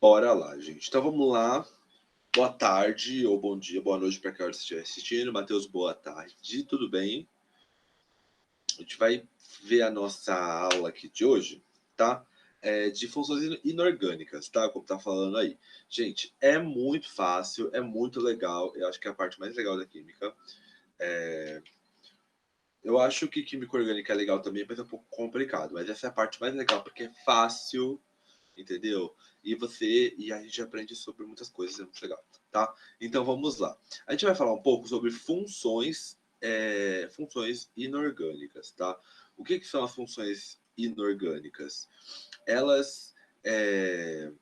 Bora lá, gente. Então vamos lá. Boa tarde, ou bom dia, boa noite para quem você estiver assistindo. Matheus, boa tarde, tudo bem? A gente vai ver a nossa aula aqui de hoje, tá? De funções inorgânicas, tá? Como tá falando aí. Gente, é muito fácil, é muito legal. Eu acho que é a parte mais legal da química. Eu acho que química orgânica é legal também, mas é um pouco complicado. Mas essa é a parte mais legal, porque é fácil, entendeu? E a gente aprende sobre muitas coisas, é muito legal, tá? Então vamos lá. A gente vai falar um pouco sobre funções inorgânicas, tá? O que são as funções inorgânicas? Elas é,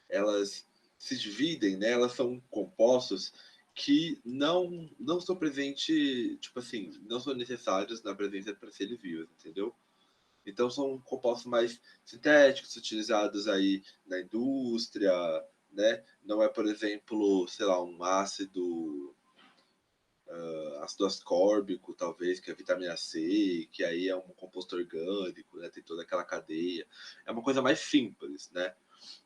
elas se dividem, né? Elas são compostos que não são presentes, tipo assim, não são necessários na presença para seres vivos, entendeu? Então são compostos mais sintéticos, utilizados aí na indústria, né? Não é, por exemplo, sei lá, um ácido ascórbico, talvez, que é vitamina C, que aí é um composto orgânico, né? Tem toda aquela cadeia. É uma coisa mais simples, né?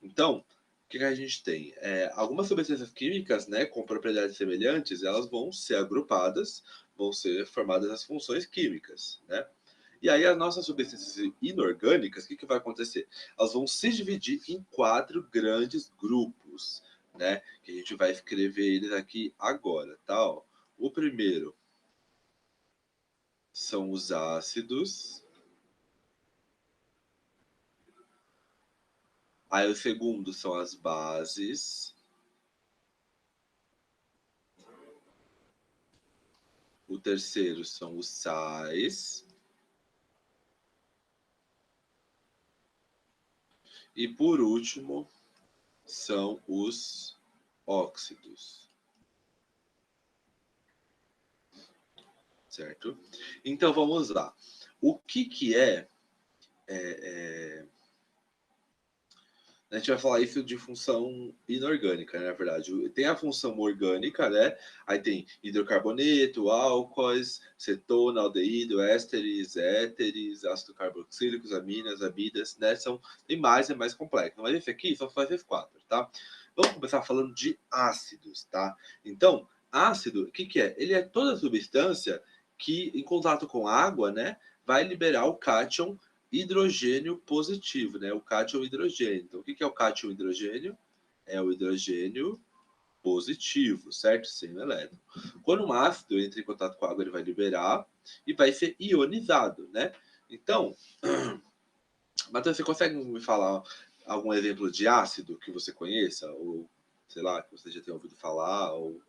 Então, o que a gente tem? Algumas substâncias químicas, né, com propriedades semelhantes, elas vão ser agrupadas, vão ser formadas as funções químicas, né? E aí as nossas substâncias inorgânicas, o que vai acontecer? Elas vão se dividir em 4 grandes grupos, né? Que a gente vai escrever eles aqui agora, tá? Ó, o primeiro são os ácidos. Aí o segundo são as bases. O terceiro são os sais. E por último, são os óxidos. Certo? Então vamos lá. O que é a gente vai falar isso de função inorgânica, né, na verdade. Tem a função orgânica, né? Aí tem hidrocarboneto, álcoois, cetona, aldeído, ésteres, éteres, ácido carboxílicos, aminas, amidas, né? Tem mais, é mais complexo. Mas esse aqui só faz esses 4, tá? Vamos começar falando de ácidos, tá? Então, ácido, o que é? Ele é toda substância que, em contato com água, né, vai liberar o cátion hidrogênio positivo, né? O cátion hidrogênio. Então, o que é o cátion hidrogênio? É o hidrogênio positivo, certo? Sem o elétron. Quando um ácido entra em contato com a água, ele vai liberar e vai ser ionizado, né? Então, Matheus, você consegue me falar algum exemplo de ácido que você conheça? Ou, sei lá, que você já tenha ouvido falar, ou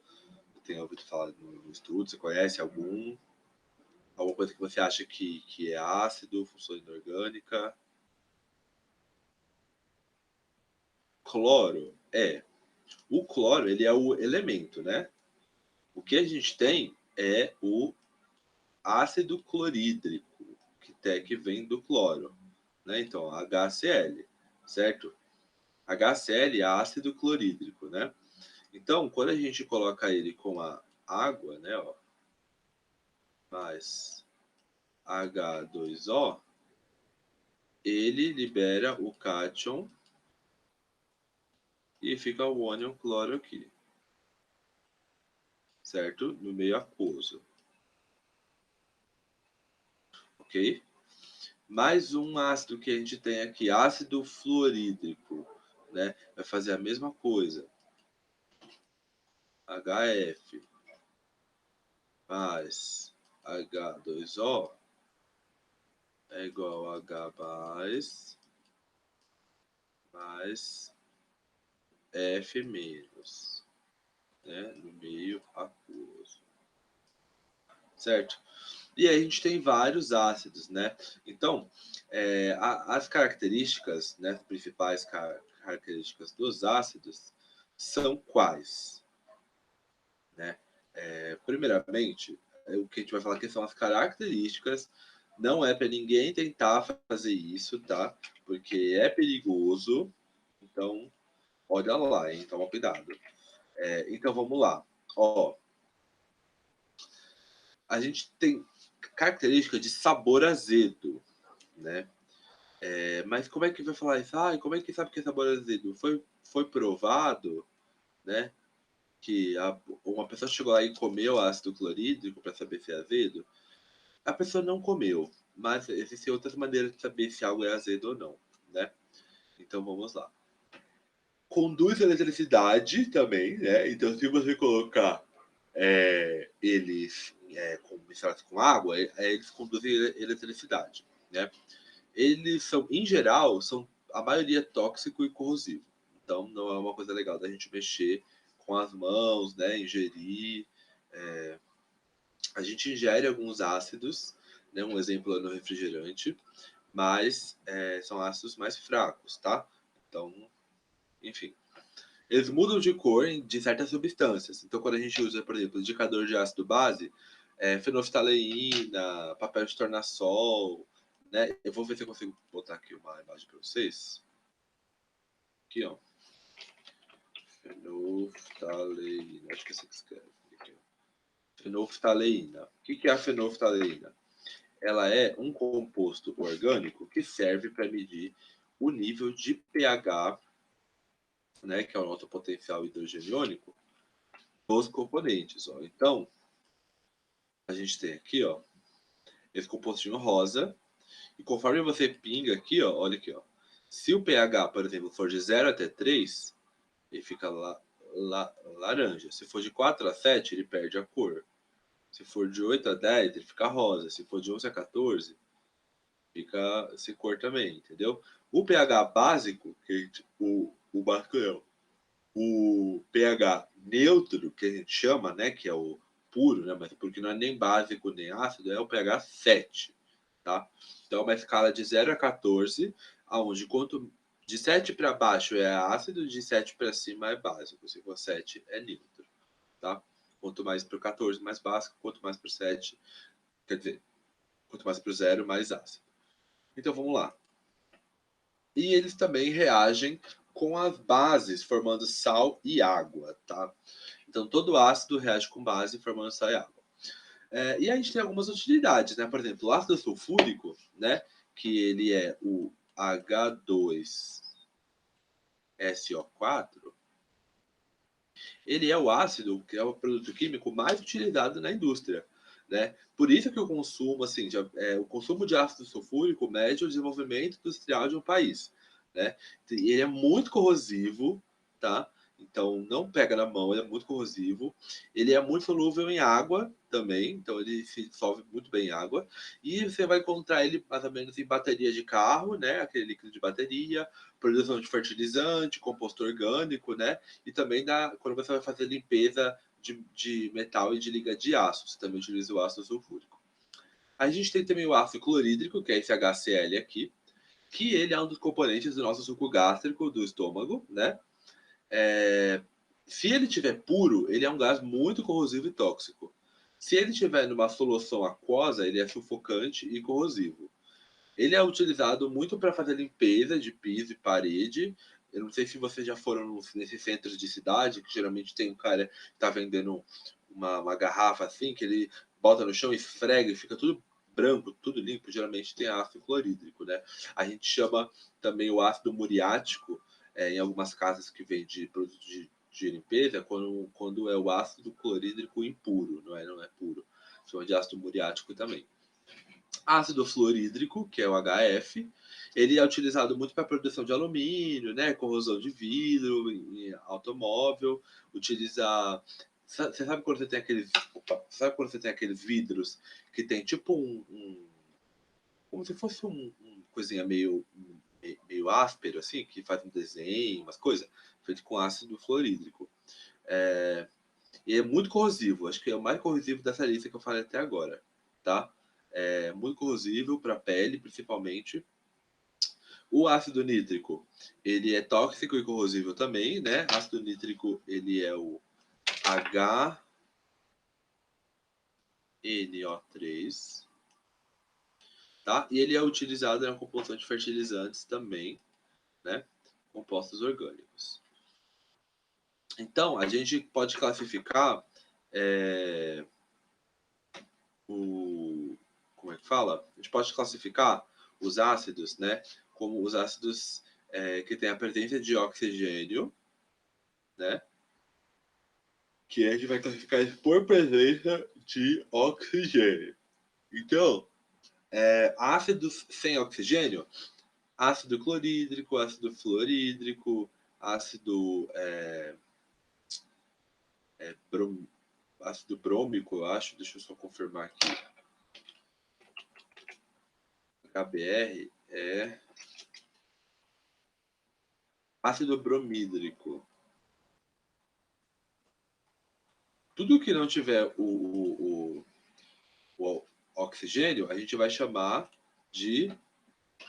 tenha ouvido falar no estudo? Você conhece algum? Alguma coisa que você acha que é ácido, função inorgânica? Cloro o cloro, ele é o elemento, né? O que a gente tem é o ácido clorídrico, que vem do cloro, né? Então, HCl, certo? HCl é ácido clorídrico, né? Então, quando a gente coloca ele com a água, né, ó, mais H2O, ele libera o cátion e fica o ânion cloro aqui, certo? No meio aquoso, ok? Mais um ácido que a gente tem aqui, ácido fluorídrico, né? Vai fazer a mesma coisa. HF mais H2O é igual a H mais F menos, né? No meio aquoso. Certo? E aí a gente tem vários ácidos, né? Então, as características, né, principais características dos ácidos são quais? Né? Primeiramente, o que a gente vai falar aqui são as características. Não é para ninguém tentar fazer isso, tá? Porque é perigoso. Então, olha lá, hein? Toma cuidado. Então, vamos lá. Ó, a gente tem característica de sabor azedo, né? Mas como é que vai falar isso? Ah, como é que sabe que é sabor azedo? Foi provado, né? Que uma pessoa chegou lá e comeu ácido clorídrico para saber se é azedo. A pessoa não comeu, mas existem outras maneiras de saber se algo é azedo ou não, né? Então vamos lá. Conduz eletricidade também, né? Então se você colocar eles misturados com água, eles conduzem eletricidade, né? Eles são, em geral, são a maioria tóxico e corrosivo. Então não é uma coisa legal da gente mexer com as mãos, né? Ingerir. A gente ingere alguns ácidos, né? Um exemplo é no refrigerante, mas são ácidos mais fracos, tá? Então, enfim. Eles mudam de cor de certas substâncias. Então, quando a gente usa, por exemplo, indicador de ácido base, fenolftaleína, papel de tornassol, né? Eu vou ver se eu consigo botar aqui uma imagem para vocês. Aqui, ó. Fenolftaleína. Acho que é assim que escreve. Aqui, fenolftaleína. O que é a fenolftaleína? Ela é um composto orgânico que serve para medir o nível de pH, né, que é o nosso potencial hidrogeniônico, dos componentes. Ó. Então, a gente tem aqui, ó, esse compostinho rosa, e conforme você pinga aqui, ó, olha aqui, ó, se o pH, por exemplo, for de 0 até 3, ele fica laranja. Se for de 4 a 7, ele perde a cor. Se for de 8 a 10, ele fica rosa. Se for de 11 a 14, fica sem cor também, entendeu? O pH básico, que o básico não, o pH neutro, que a gente chama, né, que é o puro, né, mas porque não é nem básico nem ácido, é o pH 7, tá? Então é uma escala de 0 a 14, aonde quanto de 7 para baixo é ácido, de 7 para cima é básico, se for 7 é neutro, tá? Quanto mais para o 14, mais básico, quanto mais para o 7, quer dizer, quanto mais para o 0, mais ácido. Então vamos lá. E eles também reagem com as bases, formando sal e água, tá? Então, todo ácido reage com base, formando sal e água. E a gente tem algumas utilidades, né? Por exemplo, o ácido sulfúrico, né? Que ele é o H2SO4, ele é o ácido, que é o produto químico mais utilizado na indústria, né? Por isso que o consumo, assim, o consumo de ácido sulfúrico mede o desenvolvimento industrial de um país, né? E ele é muito corrosivo, tá? Então não pega na mão, ele é muito corrosivo. Ele é muito solúvel em água também, então ele se dissolve muito bem em água. E você vai encontrar ele mais ou menos em bateria de carro, né? Aquele líquido de bateria, produção de fertilizante, composto orgânico, né? E também quando você vai fazer limpeza de metal e de liga de aço, você também utiliza o ácido sulfúrico. A gente tem também o ácido clorídrico, que é esse HCl aqui, que ele é um dos componentes do nosso suco gástrico do estômago, né? Se ele tiver puro, ele é um gás muito corrosivo e tóxico. Se ele tiver numa solução aquosa, ele é sufocante e corrosivo. Ele é utilizado muito para fazer limpeza de piso e parede. Eu não sei se vocês já foram nesses centros de cidade, que geralmente tem um cara que está vendendo uma garrafa assim, que ele bota no chão, esfrega e fica tudo branco, tudo limpo. Geralmente tem ácido clorídrico, né? A gente chama também o ácido muriático, em algumas casas que vende produtos de limpeza, quando é o ácido clorídrico impuro, não é puro. Chama de ácido muriático também. Ácido fluorídrico, que é o HF, ele é utilizado muito para produção de alumínio, né, corrosão de vidro, em automóvel, utiliza. Você sabe quando você tem aqueles. Opa, sabe quando você tem aqueles vidros que tem tipo como se fosse coisinha meio áspero, assim, que faz um desenho, umas coisas, feito com ácido fluorídrico. E é muito corrosivo, acho que é o mais corrosivo dessa lista que eu falei até agora, tá? É muito corrosivo para a pele, principalmente. O ácido nítrico, ele é tóxico e corrosivo também, né? Ácido nítrico, ele é o HNO3, tá? E ele é utilizado na composição de fertilizantes também, né? Compostos orgânicos. Então, a gente pode classificar o... Como é que fala? A gente pode classificar os ácidos, né? Como os ácidos que têm a presença de oxigênio, né? Que a gente vai classificar por presença de oxigênio. Então, ácidos sem oxigênio, ácido clorídrico, ácido fluorídrico, ácido, ácido brômico, eu acho. Deixa eu só confirmar aqui. HBr é ácido bromídrico. Tudo que não tiver o oxigênio, a gente vai chamar de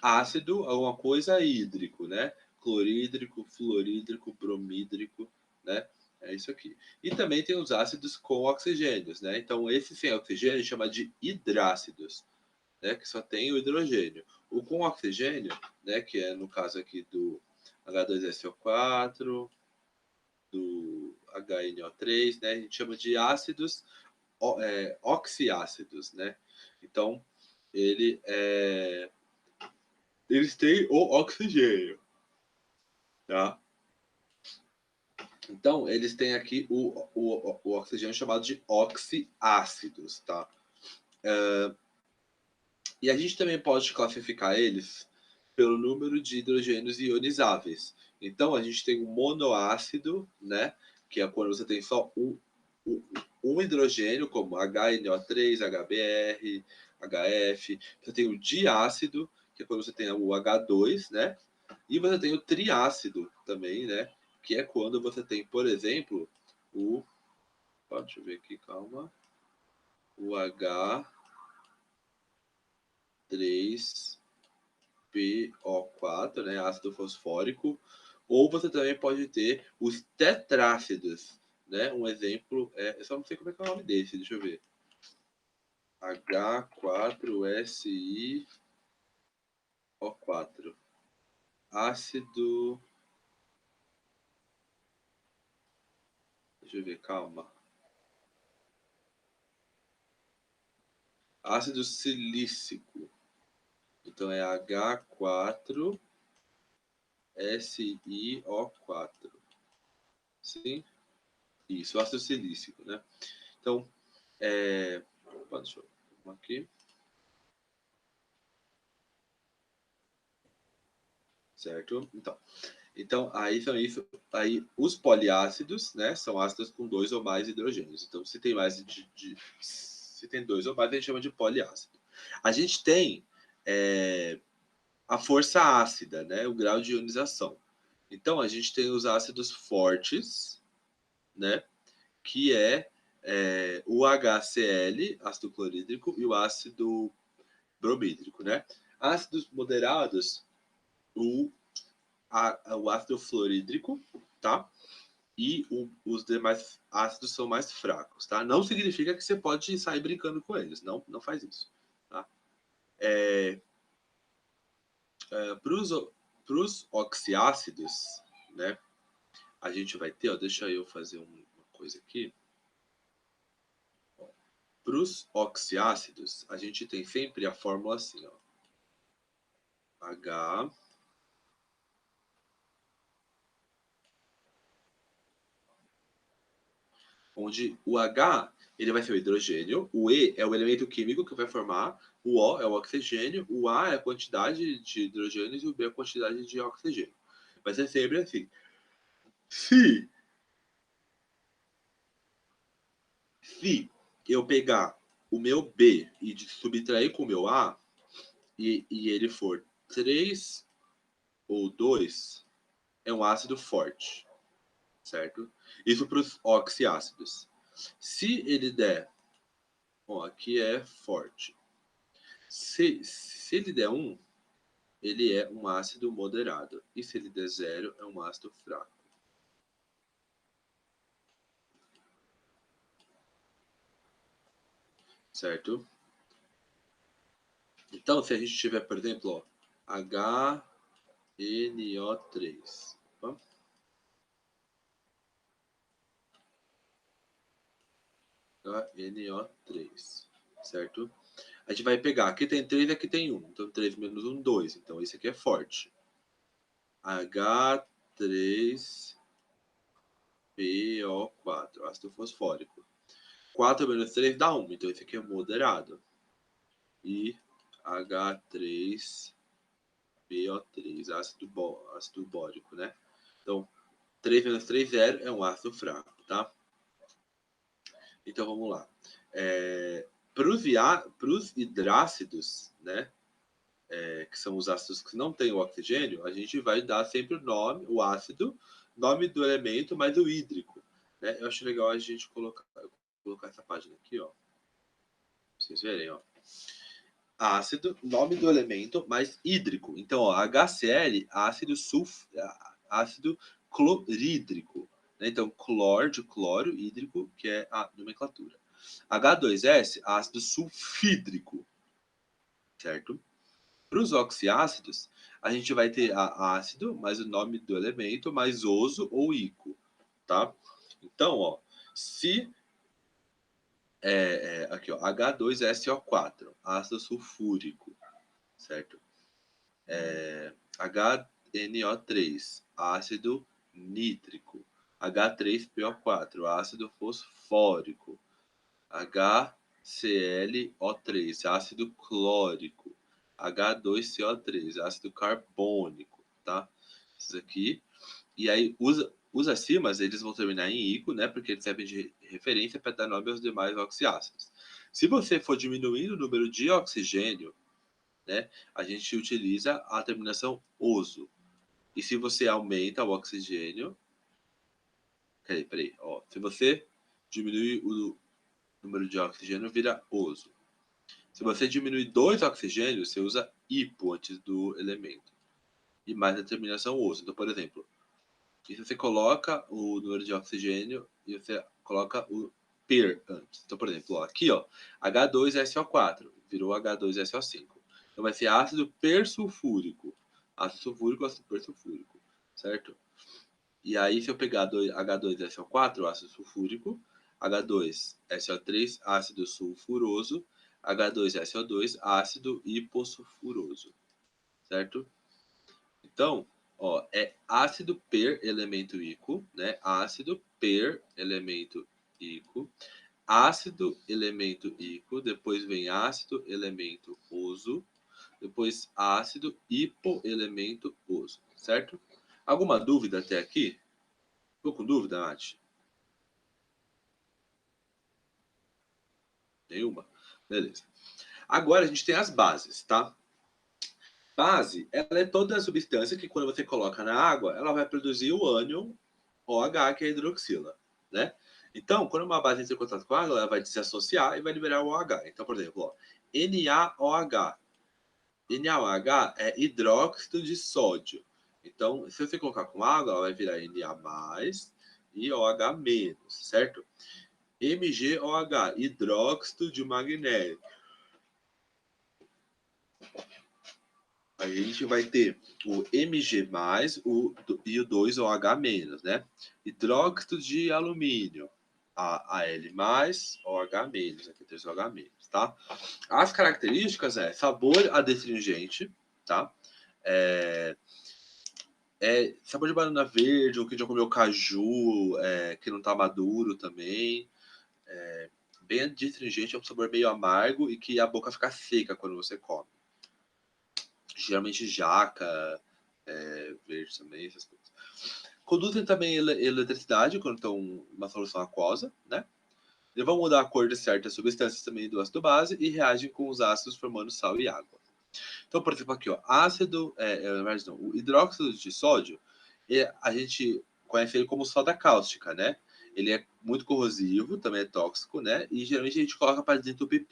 ácido, alguma coisa hídrico, né? Clorídrico, fluorídrico, bromídrico, né? É isso aqui. E também tem os ácidos com oxigênios, né? Então, esse sem oxigênio a gente chama de hidrácidos, né? Que só tem o hidrogênio. O com oxigênio, né? Que é no caso aqui do H2SO4, do HNO3, né? A gente chama de ácidos oxiácidos, né? Então, eles têm o oxigênio, tá? Então, eles têm aqui o oxigênio chamado de oxiácidos, tá? E a gente também pode classificar eles pelo número de hidrogênios ionizáveis. Então, a gente tem um monoácido, né? Que é quando você tem só um hidrogênio, como HNO3, HBr, HF. Você tem o diácido, que é quando você tem o H2, né? E você tem o triácido também, né? Que é quando você tem, por exemplo, deixa eu ver aqui, calma. O H3PO4, né? Ácido fosfórico. Ou você também pode ter os tetrácidos, né? Um exemplo, eu só não sei como é que é o nome desse, deixa eu ver. H4SiO4. Ácido. Deixa eu ver, calma. Ácido silícico. Então é H4SiO4. Sim? Isso, ácido silícico, né? Então, deixa eu ver aqui. Certo? Então, aí são isso. Aí, os poliácidos, né, são ácidos com 2 ou mais hidrogênios. Então, se tem mais se tem 2 ou mais, a gente chama de poliácido. A gente tem a força ácida, né, o grau de ionização. Então, a gente tem os ácidos fortes, né, que o HCl, ácido clorídrico, e o ácido bromídrico, né? Ácidos moderados, o ácido fluorídrico, tá? E os demais ácidos são mais fracos, tá? Não significa que você pode sair brincando com eles, não, não faz isso, tá? Para os oxiácidos, né? A gente vai ter, ó, deixa eu fazer uma coisa aqui. Para os oxiácidos, a gente tem sempre a fórmula assim, ó. H onde o H ele vai ser o hidrogênio, o E é o elemento químico que vai formar, o O é o oxigênio, o A é a quantidade de hidrogênios e o B é a quantidade de oxigênio. Vai ser sempre assim. Se, se eu pegar o meu B e subtrair com o meu A, e ele for 3 ou 2, é um ácido forte, certo? Isso para os oxiácidos. Se ele der, bom, aqui é forte. Se ele der 1, ele é um ácido moderado. E se ele der 0, é um ácido fraco. Certo? Então, se a gente tiver, por exemplo, ó, HNO3. HNO3. Certo? A gente vai pegar, aqui tem 3 e aqui tem 1. Então, 3 menos 1, 2. Então, esse aqui é forte. H3PO4, ácido fosfórico. 4 menos 3 dá 1. Então, esse aqui é moderado. E H3PO3, ácido bórico, né? Então, 3 menos 3, 0 é um ácido fraco, tá? Então, vamos lá. Para os hidrácidos, né? Que são os ácidos que não têm o oxigênio, a gente vai dar sempre o nome, o ácido, nome do elemento, mais o hídrico. Né? Eu acho legal a gente colocar essa página aqui, ó. Pra vocês verem, ó. Ácido, nome do elemento, mais hídrico. Então, ó, HCl, ácido clorídrico. Né? Então, cloro de cloro, hídrico, que é a nomenclatura. H2S, ácido sulfídrico. Certo? Para os oxiácidos, a gente vai ter ácido, mais o nome do elemento, mais oso ou ico, tá? Então, ó, se aqui, ó, H2SO4, ácido sulfúrico, certo? HNO3, ácido nítrico. H3PO4, ácido fosfórico. HClO3, ácido clórico. H2CO3, ácido carbônico, tá? Esses aqui. E aí, os acima, eles vão terminar em ico, né? Porque eles servem de referência para dar nome aos demais oxiácidos. Se você for diminuindo o número de oxigênio, né? A gente utiliza a terminação oso. E se você aumenta o oxigênio... Peraí. Ó, se você diminui o número de oxigênio, vira oso. Se você diminui 2 oxigênios, você usa hipo antes do elemento. E mais a terminação oso. Então, por exemplo, se você coloca o número de oxigênio e você coloca o per antes. Então, por exemplo, ó, aqui, ó, H2SO4 virou H2SO5. Então, vai ser ácido persulfúrico. Ácido sulfúrico, ácido persulfúrico. Certo? E aí, se eu pegar H2SO4, ácido sulfúrico, H2SO3, ácido sulfuroso, H2SO2, ácido hipossulfuroso, certo? Então, ó, é ácido per elemento ico, né? Ácido per elemento ico, ácido elemento ico, depois vem ácido elemento oso, depois ácido hipoelemento oso, certo? Alguma dúvida até aqui? Ficou com dúvida, Nath? Nenhuma? Beleza. Agora a gente tem as bases, tá? Base, ela é toda a substância que quando você coloca na água, ela vai produzir o ânion OH, que é a hidroxila, né? Então, quando uma base entra em contato com a água, ela vai se associar e vai liberar o OH. Então, por exemplo, ó, NaOH. NaOH é hidróxido de sódio. Então, se você colocar com água, ela vai virar Na+, e OH-, certo? MgOH, hidróxido de magnésio. Aí a gente vai ter o Mg+, e o 2OH-, né? Hidróxido de alumínio, Al+, OH-, aqui 3OH-, tá? As características sabor adstringente, tá? Sabor de banana verde, ou que já comeu caju, que não tá maduro também. Bem adstringente, é um sabor meio amargo e que a boca fica seca quando você come. Geralmente jaca, verde também, essas coisas. Conduzem também eletricidade quando estão uma solução aquosa, né? E vão mudar a cor de certas substâncias também do ácido base e reagem com os ácidos formando sal e água. Então, por exemplo, aqui, ó, o hidróxido de sódio, a gente conhece ele como soda cáustica, né? Ele é muito corrosivo, também é tóxico, né? E geralmente a gente coloca para desentupir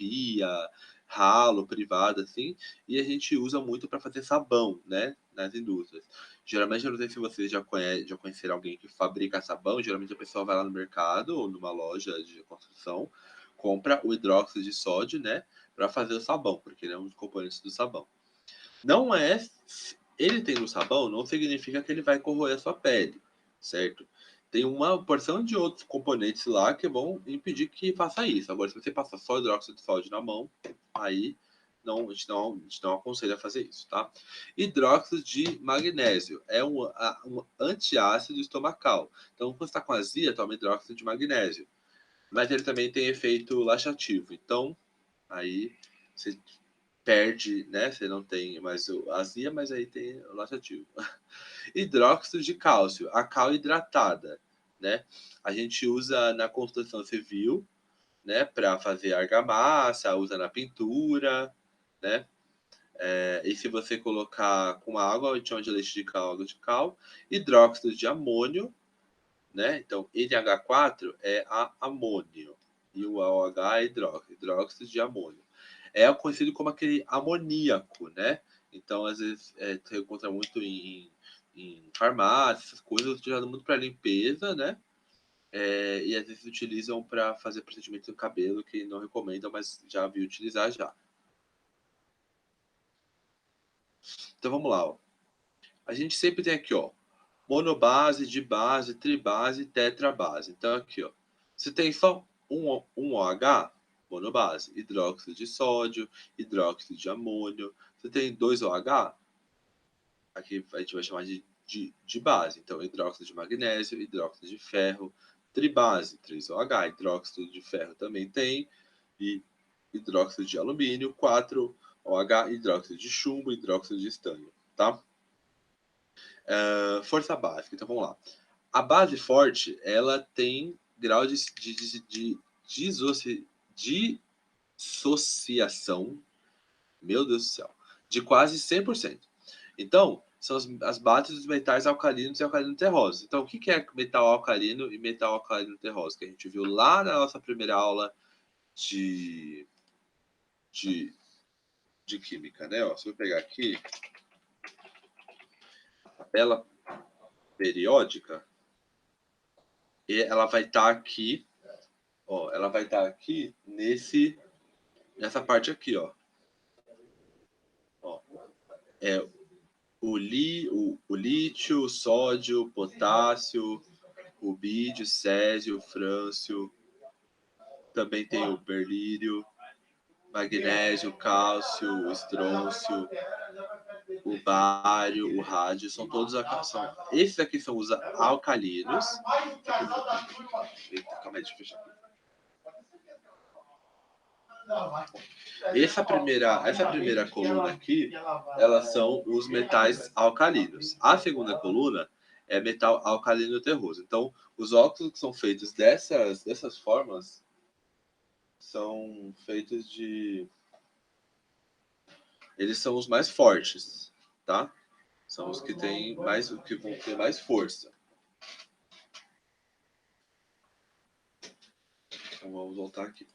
ralo privado, assim, e a gente usa muito para fazer sabão, né? Nas indústrias. Geralmente, eu não sei se vocês já conheceram alguém que fabrica sabão, geralmente a pessoa vai lá no mercado ou numa loja de construção, compra o hidróxido de sódio, né? Para fazer o sabão, porque ele é um dos componentes do sabão. Não é. Ele tem no sabão não significa que ele vai corroer a sua pele, certo? tem uma porção de outros componentes lá que vão impedir que faça isso. Agora, se você passar só hidróxido de sódio na mão, aí a gente não aconselha a fazer isso, tá? Hidróxido de magnésio é um antiácido estomacal. Então, quando você está com azia, toma hidróxido de magnésio. Mas ele também tem efeito laxativo. Então, aí você perde, né? Você não tem mais azia, mas aí tem o laxativo. Hidróxido de cálcio, a cal hidratada, né? A gente usa na construção civil, né? Para fazer argamassa, usa na pintura, né? E se você colocar com água, a gente chama de leite de cal, água de cal. Hidróxido de amônio, né? Então, NH4 é amônio e o OH é hidróxido de amônio. É conhecido como aquele amoníaco, né? Então, às vezes, você encontra muito em farmácias, essas coisas, utilizado muito para limpeza, né? E às vezes utilizam para fazer procedimento no cabelo, que não recomendam, mas já vi utilizar já. Então vamos lá, ó. A gente sempre tem aqui, ó, monobase, dibase, tribase, tetrabase. Então aqui, ó, se tem só um OH, monobase, hidróxido de sódio, hidróxido de amônio. Se tem dois OH, aqui a gente vai chamar de base. Então, hidróxido de magnésio, hidróxido de ferro, tribase, 3OH, hidróxido de ferro também tem, e hidróxido de alumínio, 4OH, hidróxido de chumbo, hidróxido de estânio, tá? Força básica, então vamos lá. A base forte, ela tem grau de dissociação, meu Deus do céu, de quase 100%. Então, são as bases dos metais alcalinos e alcalino terrosos. Então, o que é metal alcalino e metal alcalino terroso? Que a gente viu lá na nossa primeira aula de, de, de química, né? Ó, se eu pegar aqui a tabela periódica, e ela vai estar aqui, ó, ela vai estar aqui nessa parte aqui, ó. Ó, é o lítio, o sódio, o potássio, o bídio, césio, o frâncio, também tem o berlírio, magnésio, cálcio, o estrôncio, o bário, o rádio, são todos esses aqui são os alcalinos. Eita, calma aí, deixa eu fechar. Essa primeira coluna aqui, elas são os metais alcalinos. A segunda coluna é metal alcalino terroso. Então, os óxidos que são feitos dessas formas são feitos de... Eles são os mais fortes, tá? São os que têm mais, que vão ter mais força. Então, vamos voltar aqui.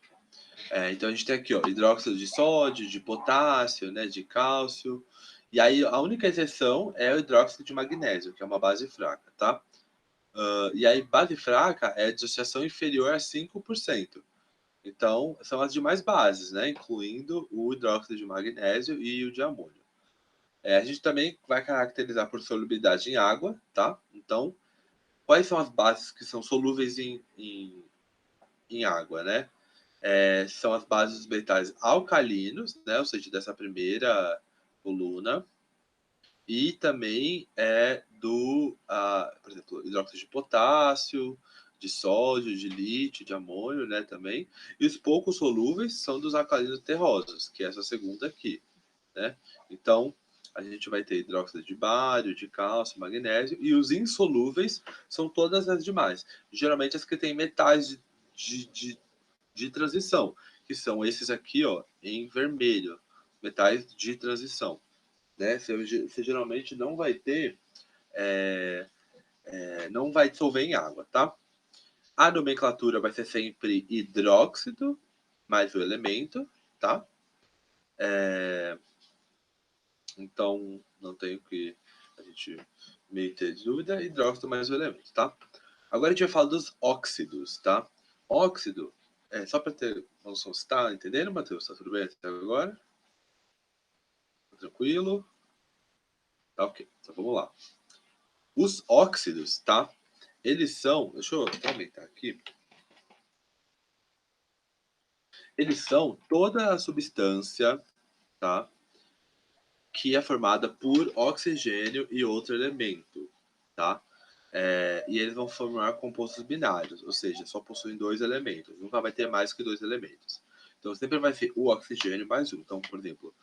Então a gente tem aqui, ó, hidróxido de sódio, de potássio, né, de cálcio. E aí a única exceção é o hidróxido de magnésio, que é uma base fraca, tá? E aí base fraca é dissociação inferior a 5%. Então são as demais bases, né, incluindo o hidróxido de magnésio e o de amônio. A gente também vai caracterizar por solubilidade em água, tá? Então, quais são as bases que são solúveis em água, né? São as bases dos metais alcalinos, né? Ou seja, dessa primeira coluna. E também por exemplo, hidróxido de potássio, de sódio, de lítio, de amônio, né? Também. E os poucos solúveis são dos alcalinos terrosos, que é essa segunda aqui, né? Então, a gente vai ter hidróxido de bário, de cálcio, magnésio, e os insolúveis são todas as demais. Geralmente as que têm metais de transição, que são esses aqui, ó, em vermelho, metais de transição, né? Você geralmente não vai ter, não vai dissolver em água, tá? A nomenclatura vai ser sempre hidróxido mais o elemento, tá? Então, não tem que a gente meio ter dúvida, hidróxido mais o elemento, tá? Agora a gente vai falar dos óxidos, tá? Óxido, só para ter noção, você tá entendendo, Matheus? Tá tudo bem até agora? Tá tranquilo? Tá ok, então vamos lá. Os óxidos, tá? eles são, deixa eu aumentar aqui, eles são toda a substância, tá, que é formada por oxigênio e outro elemento, tá? E eles vão formar compostos binários, ou seja, só possuem dois elementos, nunca vai ter mais que dois elementos. Então sempre vai ser o oxigênio mais um. Então, por exemplo,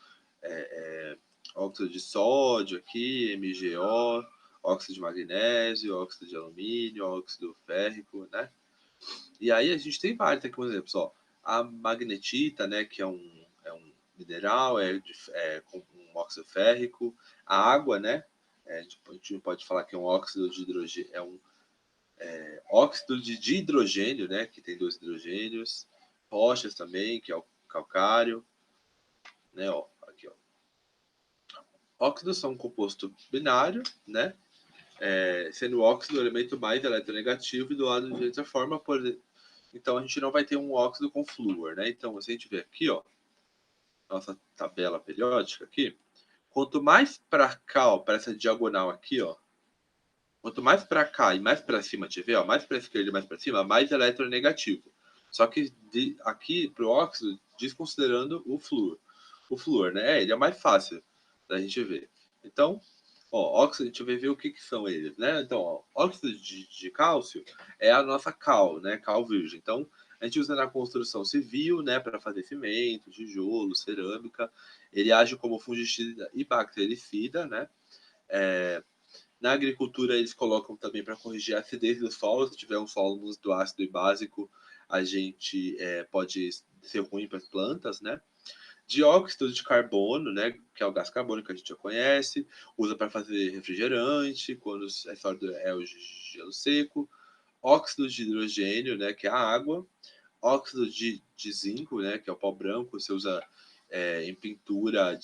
óxido de sódio aqui, MgO, óxido de magnésio, óxido de alumínio, óxido férrico, né? E aí a gente tem vários aqui, por exemplo, só a magnetita, né, que é um mineral, com um óxido férrico, a água, né, a gente pode falar que é um óxido de hidrogênio, óxido de dihidrogênio, né, que tem dois hidrogênios, rochas também, que é o calcário, né, ó, aqui, ó. Óxidos são um composto binário, né, sendo o óxido o elemento mais eletronegativo e do lado de outra forma, então a gente não vai ter um óxido com flúor, né? Então, se a gente ver aqui, ó, nossa tabela periódica aqui, quanto mais para cá, ó, para essa diagonal aqui, ó, quanto mais para cá e mais para cima, tiver, ó, mais para esquerda e mais para cima, mais eletronegativo. Só que aqui para o óxido, desconsiderando o flúor. O flúor, né? Ele é mais fácil da gente ver. Então, ó, óxido, a gente vai ver o que são eles, né? Então, ó, óxido de cálcio é a nossa cal, né? Cal virgem. Então, a gente usa na construção civil, né? Para fazer cimento, tijolo, cerâmica. Ele age como fungicida e bactericida, né? Na agricultura, eles colocam também para corrigir a acidez do solo. Se tiver um solo muito ácido e básico, a gente pode ser ruim para as plantas, né? Dióxido de carbono, né, que é o gás carbônico que a gente já conhece, usa para fazer refrigerante, quando é o gelo seco. Óxido de hidrogênio, né, que é a água. Óxido de zinco, né, que é o pó branco, você usa em pintura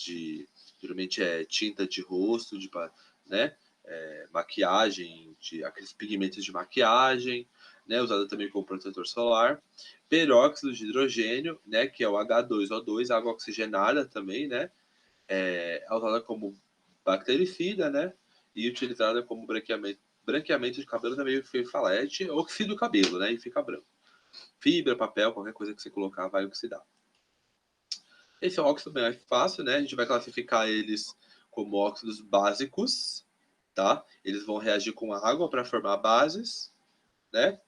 geralmente é tinta de rosto, né, maquiagem, aqueles pigmentos de maquiagem, né, usado também como protetor solar. Peróxido de hidrogênio, né, que é o H2O2, água oxigenada também, né, é usada como bactericida, né, e utilizada como branqueamento de cabelo também, foi falar, oxida o cabelo, né, e fica branco. Fibra, papel, qualquer coisa que você colocar vai oxidar. Esse óxido é mais fácil, né, a gente vai classificar eles como óxidos básicos, tá? Eles vão reagir com água para formar bases, né?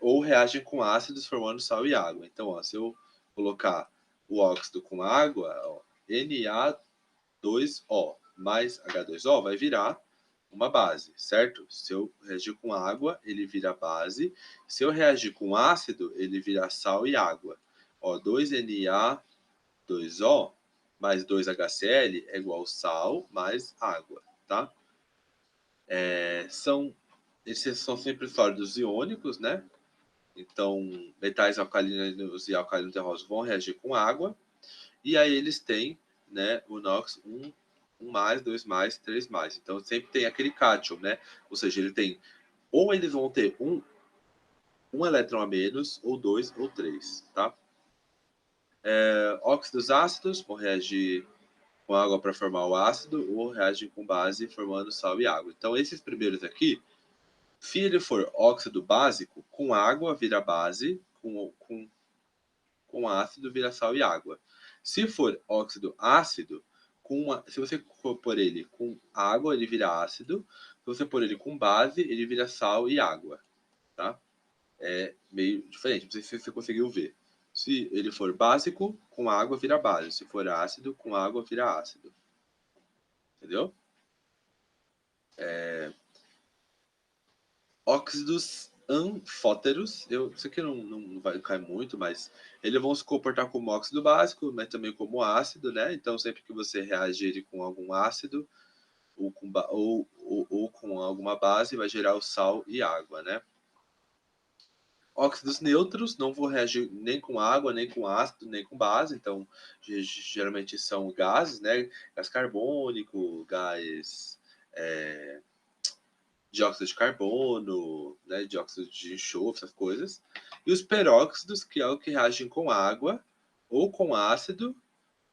Ou reagem com ácidos formando sal e água. Então, ó, se eu colocar o óxido com água, ó, Na2O mais H2O vai virar uma base, certo? Se eu reagir com água, ele vira base. Se eu reagir com ácido, ele vira sal e água. Ó, 2Na2O mais 2HCl é igual sal mais água, tá? Esses são sempre sólidos iônicos, né? Então, metais alcalinos e alcalinos terrosos vão reagir com água. E aí eles têm, né, o NOx 1 mais, 2 mais, 3 mais. Então, sempre tem aquele cátion, né? Ou seja, ele tem, ou eles vão ter um elétron a menos, ou dois, ou três, tá? Óxidos ácidos vão reagir com água para formar o ácido, ou reagem com base formando sal e água. Então, esses primeiros aqui, se ele for óxido básico, com água vira base, com ácido vira sal e água. Se for óxido ácido, se você pôr ele com água, ele vira ácido. Se você pôr ele com base, ele vira sal e água. Tá? É meio diferente, não sei se você conseguiu ver. Se ele for básico, com água vira base. Se for ácido, com água vira ácido. Entendeu? Óxidos anfóteros, isso aqui não vai cair muito, mas eles vão se comportar como óxido básico, mas também como ácido, né? Então, sempre que você reagir com algum ácido ou com alguma base, vai gerar o sal e água, né? Óxidos neutros não vão reagir nem com água, nem com ácido, nem com base, então geralmente são gases, né? Gás carbônico, gás dióxido de carbono, né, dióxido de enxofre, essas coisas. E os peróxidos, que é o que reagem com água ou com ácido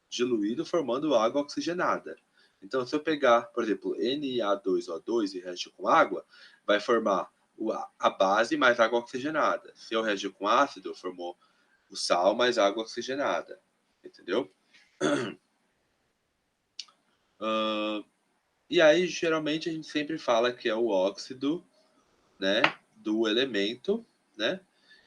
diluído, formando água oxigenada. Então, se eu pegar, por exemplo, Na2O2 e reagir com água, vai formar a base mais água oxigenada. Se eu reagir com ácido, formou o sal mais água oxigenada. Entendeu? E aí, geralmente, a gente sempre fala que é o óxido, né, do elemento, né?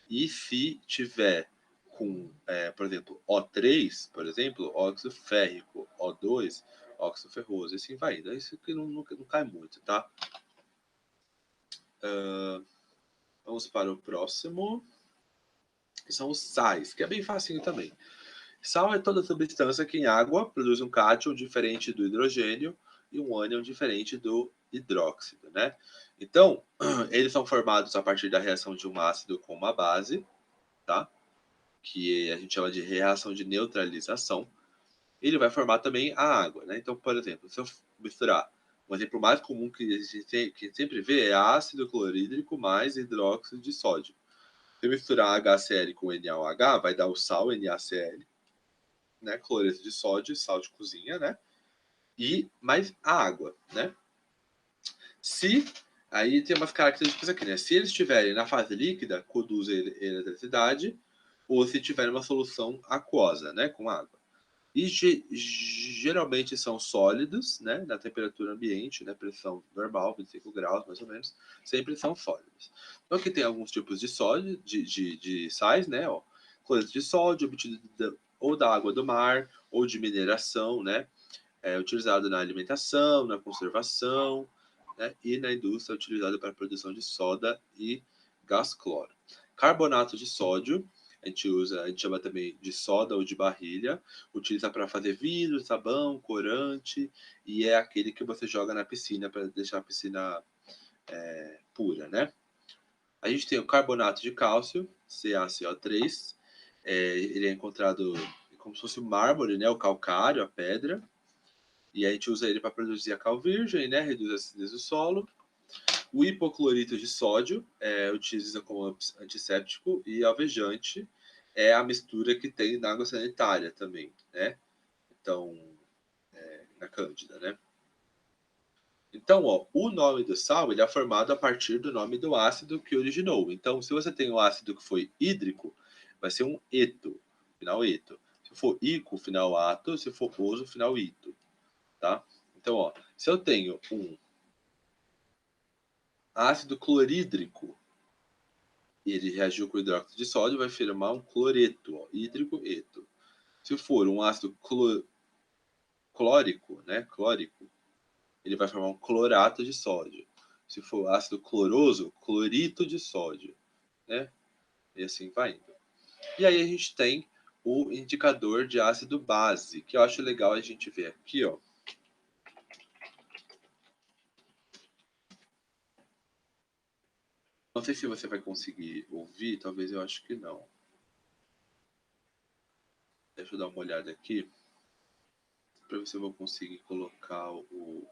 E se tiver com, por exemplo, O3, por exemplo, óxido férrico, O2, óxido ferroso, e assim vai indo. Isso que não cai muito, tá? Vamos para o próximo, que são os sais, que é bem facinho também. Sal é toda substância que em água produz um cátion diferente do hidrogênio e um ânion diferente do hidróxido, né? Então, eles são formados a partir da reação de um ácido com uma base, tá? Que a gente chama de reação de neutralização. Ele vai formar também a água, né? Então, por exemplo, se eu misturar, um exemplo mais comum que a gente sempre vê é ácido clorídrico mais hidróxido de sódio. Se eu misturar HCl com NaOH, vai dar o sal NaCl, né? Cloreto de sódio, sal de cozinha, né? E mais a água, né? Se aí tem umas características aqui, né? Se eles estiverem na fase líquida, conduz eletricidade, ou se tiver uma solução aquosa, né, com água. E geralmente são sólidos, né, na temperatura ambiente, né, pressão normal, 25 graus mais ou menos, sempre são sólidos. Então aqui tem alguns tipos de sódio, de sais, né, ó, cloreto de sódio obtido ou da água do mar, ou de mineração, né, utilizado na alimentação, na conservação, né, e na indústria utilizado para a produção de soda e gás cloro. Carbonato de sódio, a gente chama também de soda ou de barrilha, utiliza para fazer vidro, sabão, corante, e é aquele que você joga na piscina para deixar a piscina pura, né? A gente tem o carbonato de cálcio, CaCO3, ele é encontrado como se fosse o mármore, né, o calcário, a pedra, e a gente usa ele para produzir a cal virgem, né, reduz a acidez do solo. O hipoclorito de sódio utiliza como antisséptico e alvejante, é a mistura que tem na água sanitária também, né? Então, na Cândida, né? Então, ó, o nome do sal ele é formado a partir do nome do ácido que originou. Então, se você tem o ácido que foi hídrico, vai ser um eto, final eto. Se for ico, final ato. Se for oso, final ito, tá? Então, ó, se eu tenho um ácido clorídrico, ele reagiu com hidróxido de sódio, vai formar um cloreto, ó, hídrico eto. Se for um ácido clórico, né, clórico, ele vai formar um clorato de sódio. Se for ácido cloroso, clorito de sódio, né? E assim vai indo. E aí a gente tem o indicador de ácido base, que eu acho legal a gente ver aqui, ó. Não sei se você vai conseguir ouvir, talvez eu acho que não. Deixa eu dar uma olhada aqui para ver se eu vou conseguir colocar o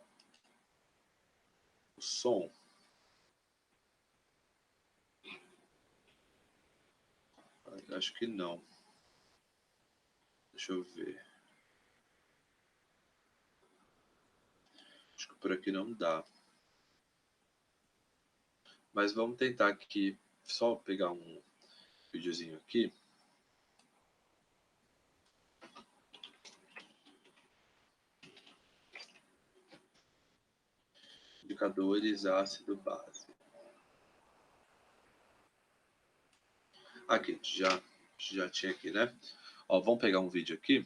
som. Acho que não. Deixa eu ver. Acho que por aqui não dá. Mas vamos tentar aqui, só pegar um videozinho aqui. Indicadores ácido base. Aqui, já tinha aqui, né? Ó, vamos pegar um vídeo aqui.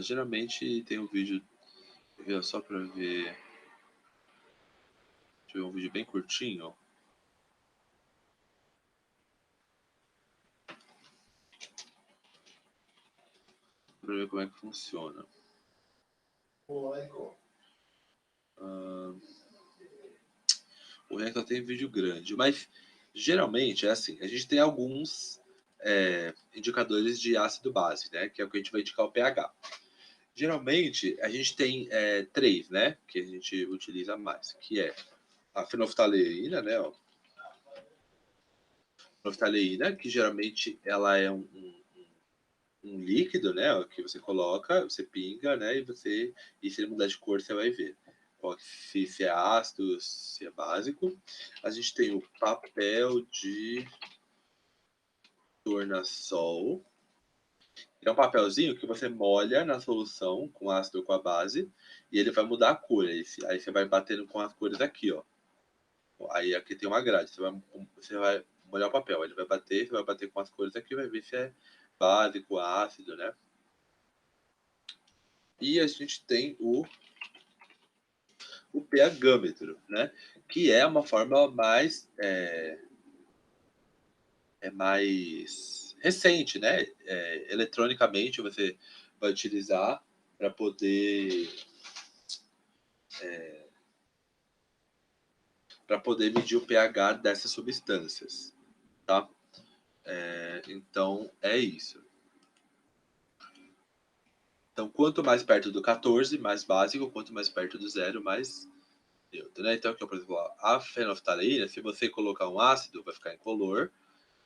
Geralmente tem um vídeo, só para ver. Deixa eu ver um vídeo bem curtinho, ó. Para ver como é que funciona. O Recta tem vídeo grande, mas geralmente é assim, a gente tem alguns indicadores de ácido base, né? Que é o que a gente vai indicar o pH. Geralmente a gente tem 3, né? Que a gente utiliza mais, que é a fenolftaleína, né? Ó. Fenolftaleína, que geralmente ela é um líquido, né? Que você coloca, você pinga, né? E se ele mudar de cor, você vai ver. se é ácido, se é básico. A gente tem o papel de tornassol. É um papelzinho que você molha na solução com ácido ou com a base e ele vai mudar a cor. Aí você vai batendo com as cores aqui, ó. Aí aqui tem uma grade. Você vai molhar o papel, ele vai bater, você vai bater com as cores aqui, vai ver se é básico, ácido, né? E a gente tem o pH-metro, né? Que é uma forma mais mais recente, né? Eletronicamente você vai utilizar para poder medir o pH dessas substâncias, tá? Então é isso. Então, quanto mais perto do 14, mais básico, quanto mais perto do zero, mais neutro, né? Então, aqui, por exemplo, a fenolftaleína, se você colocar um ácido, vai ficar incolor,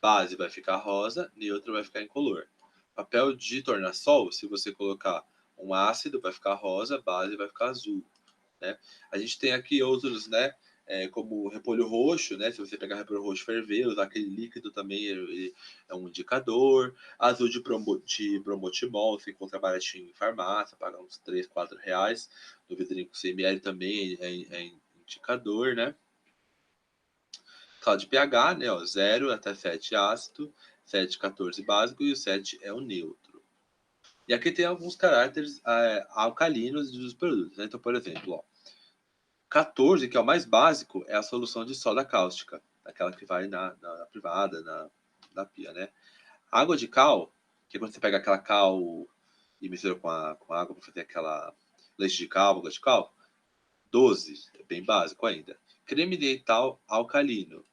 base vai ficar rosa, neutro vai ficar incolor. Papel de tornassol, se você colocar um ácido, vai ficar rosa, base vai ficar azul, né? A gente tem aqui outros, né? Como repolho roxo, né? Se você pegar repolho roxo e ferver, usar aquele líquido também, ele é um indicador. Azul de bromotimol, você encontra baratinho em farmácia, paga uns 3, 4 reais. No vidrinho com 100 ml também é indicador, né? Escala de pH, né? Ó, 0 até 7 ácido, 7, 14 básico e o 7 é o neutro. E aqui tem alguns caracteres alcalinos dos produtos, né? Então, por exemplo, ó, 14, que é o mais básico, é a solução de soda cáustica, aquela que vai na privada, na pia, né? Água de cal, que é quando você pega aquela cal e mistura com a água para fazer aquela leite de cal, água de cal, 12, é bem básico ainda. Creme dental alcalino,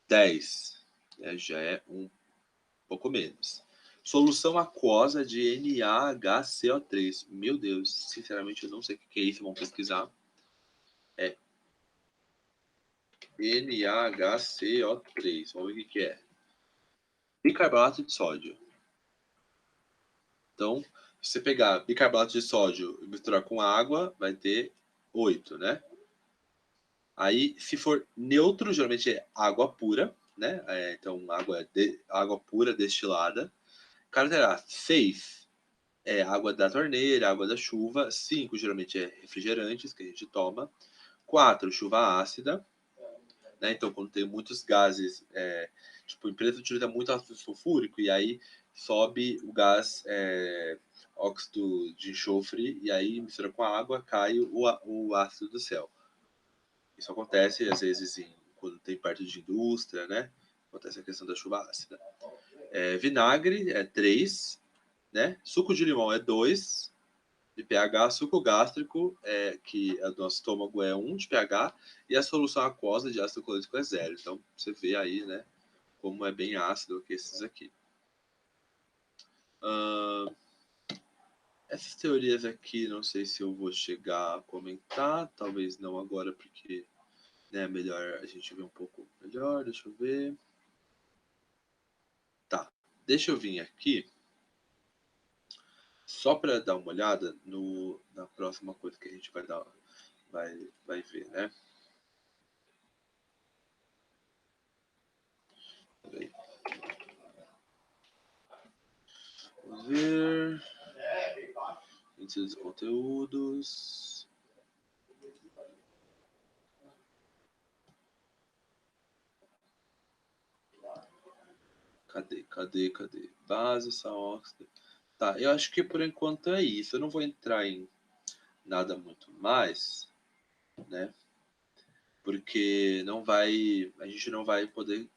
10, né? Já é um pouco menos. Solução aquosa de NaHCO3. Meu Deus, sinceramente eu não sei o que é isso, vamos pesquisar. É NaHCO3. Vamos ver o que é. Bicarbonato de sódio. Então, se você pegar bicarbonato de sódio e misturar com água, vai ter 8, né? Aí, se for neutro, geralmente é água pura, né? Então, água pura destilada. Característica 6 é água da torneira, água da chuva. 5, geralmente, é refrigerantes que a gente toma. 4, chuva ácida. Né? Então, quando tem muitos gases, tipo, a empresa utiliza muito ácido sulfúrico e aí sobe o gás óxido de enxofre e aí mistura com a água, cai o ácido do céu. Isso acontece às vezes quando tem parte de indústria, né? Acontece a questão da chuva ácida. Vinagre é 3, né? Suco de limão é 2 de pH, suco gástrico, que é do nosso estômago, é 1 de pH, e a solução aquosa de ácido clorídrico é 0. Então, você vê aí, né, como é bem ácido que esses aqui. Essas teorias aqui, não sei se eu vou chegar a comentar, talvez não agora, porque é melhor a gente ver um pouco melhor, deixa eu ver. Tá, deixa eu vir aqui, só para dar uma olhada na próxima coisa que a gente vai ver, né? Vamos ver. Índice dos conteúdos. Cadê? Base, sal óxido. Tá, eu acho que por enquanto é isso. Eu não vou entrar em nada muito mais, né? Porque a gente não vai poder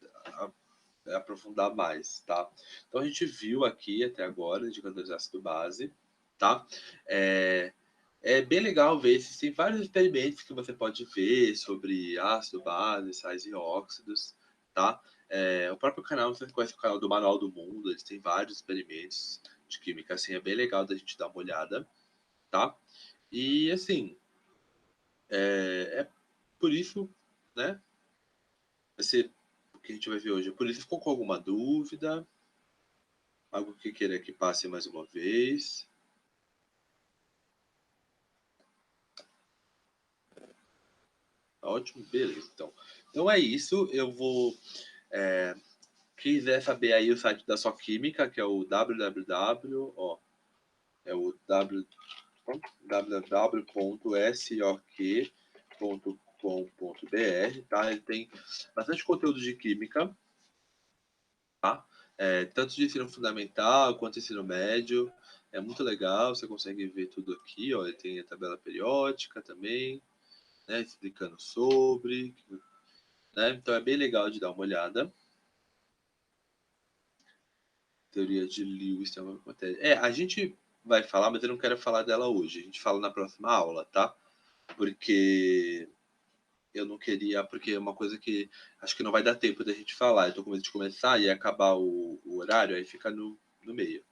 aprofundar mais, tá? Então a gente viu aqui até agora indicadores de ácido base, tá? É bem legal ver, existem vários experimentos que você pode ver sobre ácido, base, sais e óxidos, tá? O próprio canal, você conhece o canal do Manual do Mundo, eles têm vários experimentos de química, assim, é bem legal da gente dar uma olhada, tá? E, assim, é por isso, né? Vai ser o que a gente vai ver hoje. Por isso, ficou com alguma dúvida? Algo que queira que passe mais uma vez? ótimo, beleza. Então é isso. Eu vou. Quiser saber aí o site da Só Química, que é o www, ó, é o www.sok.com.br, tá? Ele tem bastante conteúdo de química, tá? Tanto de ensino fundamental quanto ensino médio. É muito legal, você consegue ver tudo aqui, ó. Ele tem a tabela periódica também, né? Explicando sobre, né? Então é bem legal de dar uma olhada. Teoria de Lewis tem uma matéria. A gente vai falar, mas eu não quero falar dela hoje. A gente fala na próxima aula, tá? Porque eu não queria, porque é uma coisa que acho que não vai dar tempo da gente falar. Eu tô com medo de começar e acabar o horário, aí fica no meio,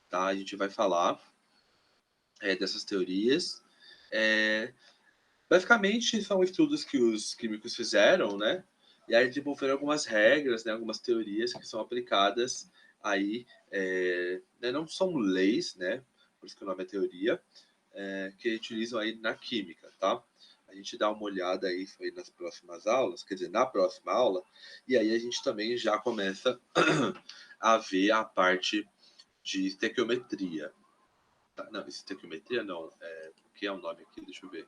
tá? A gente vai falar dessas teorias. É, basicamente, são estudos que os químicos fizeram, né? E aí desenvolveram algumas regras, né? Algumas teorias que são aplicadas aí, né? Não são leis, né? Por isso que o nome é teoria, que utilizam aí na química, tá? A gente dá uma olhada aí, isso aí nas próximas aulas, quer dizer, na próxima aula, e aí a gente também já começa a ver a parte de estequiometria. Tá? Não, estequiometria não, o que é o nome aqui? Deixa eu ver.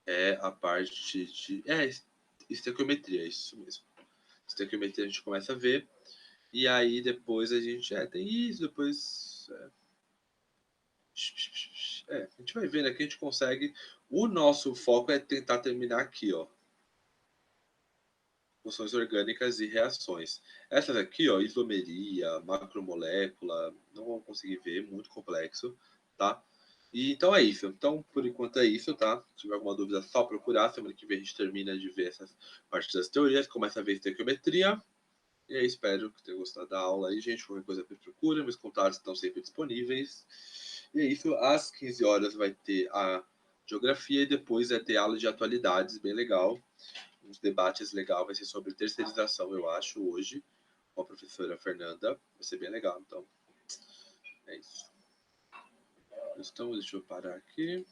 É a parte de... estequiometria, isso mesmo. Estequiometria a gente começa a ver, e aí depois a gente... tem isso, depois... a gente vai vendo aqui, a gente consegue. O nosso foco é tentar terminar aqui, ó. Funções orgânicas e reações. Essas aqui, ó, isomeria, macromolécula, não vamos conseguir ver, muito complexo, tá? E então é isso. Então, por enquanto é isso, tá? Se tiver alguma dúvida, só procurar. Semana que vem a gente termina de ver essas partes das teorias, começa a ver estequiometria. E aí, espero que tenha gostado da aula aí, gente. Qualquer coisa me procura, meus contatos estão sempre disponíveis. E é isso, às 15 horas vai ter a geografia e depois vai ter aula de atualidades, bem legal. Uns debates legal, vai ser sobre terceirização, eu acho, hoje, com a professora Fernanda. Vai ser bem legal, então. É isso. Então, deixa eu parar aqui.